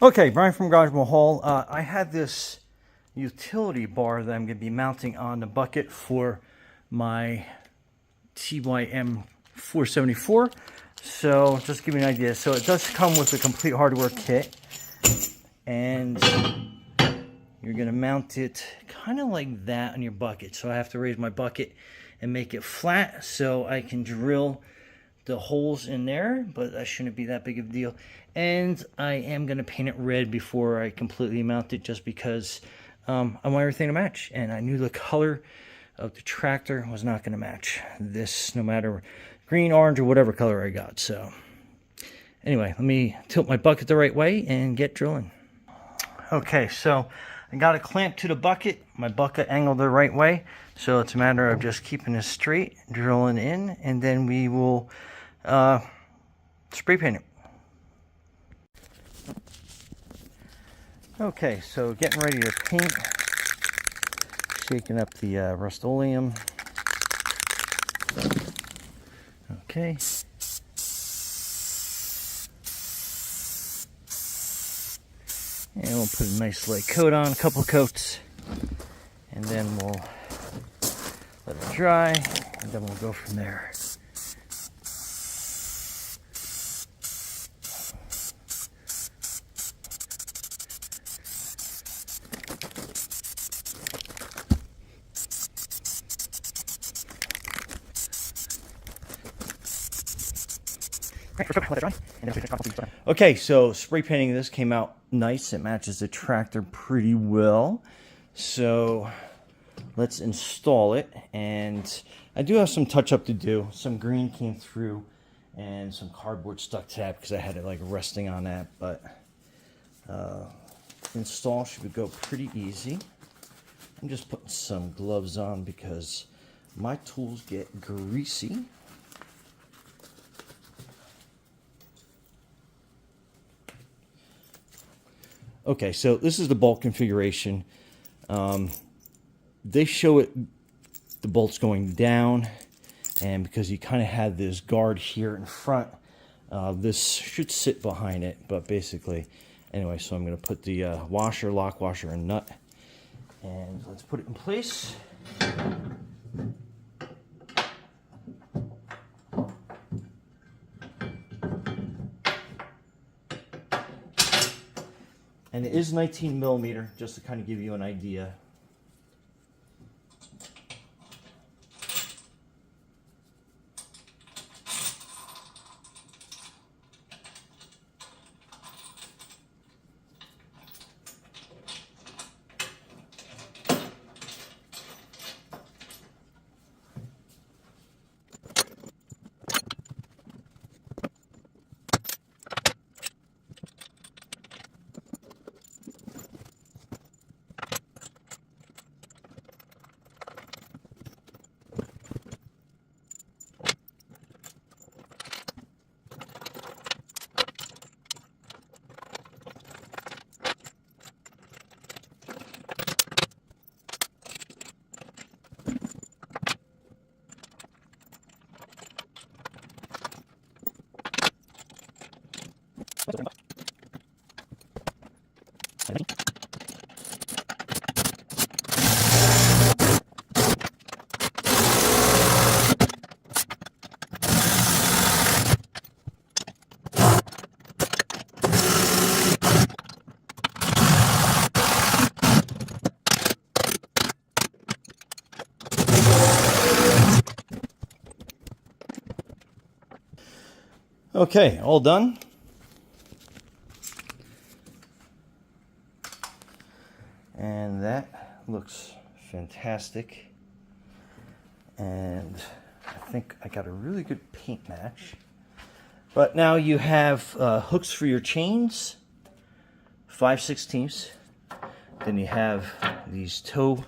Okay, Brian from Garage Mahal. I had this utility bar that I'm going to be mounting on the bucket for my TYM 474. So just to give you an idea. So it does come with a complete hardware kit. And you're going to mount it kind of like that on your bucket. So I have to raise my bucket and make it flat so I can drill the holes in there, but that shouldn't be that big of a deal. And I am going to paint it red before I completely mount it, just because I want everything to match. And I knew the color of the tractor was not going to match this, no matter green, orange, or whatever color I got. So anyway, let me tilt my bucket the right way and get drilling. Okay, so I got it clamped to the bucket, my bucket angled the right way. So it's a matter of just keeping it straight, drilling in, and then we will spray paint it. Okay, so getting ready to paint. Shaking up the Rust-Oleum. Okay. And we'll put a nice light coat on, a couple coats, and then we'll let it dry, and then we'll go from there. Okay, so spray painting this came out nice. It matches the tractor pretty well. So let's install it. And I do have some touch up to do. Some green came through and some cardboard stuck to that because I had it like resting on that. But install should go pretty easy. I'm just putting some gloves on because my tools get greasy. Okay, so this is the bolt configuration. They show it, the bolts going down, and because you kind of had this guard here in front, this should sit behind it, but basically, anyway, so I'm going to put the washer, lock washer, and nut, and let's put it in place. And it is 19 millimeter, just to kind of give you an idea. Okay, all done. And that looks fantastic. And I think I got a really good paint match. But now you have hooks for your chains, 5/16. Then you have these toe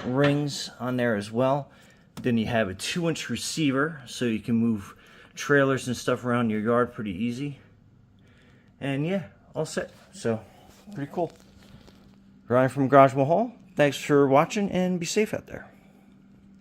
rings on there as well. Then you have a 2-inch receiver, so you can move trailers and stuff around your yard pretty easy. And yeah, all set. So pretty cool. Ryan from Garage Mahal, thanks for watching and be safe out there.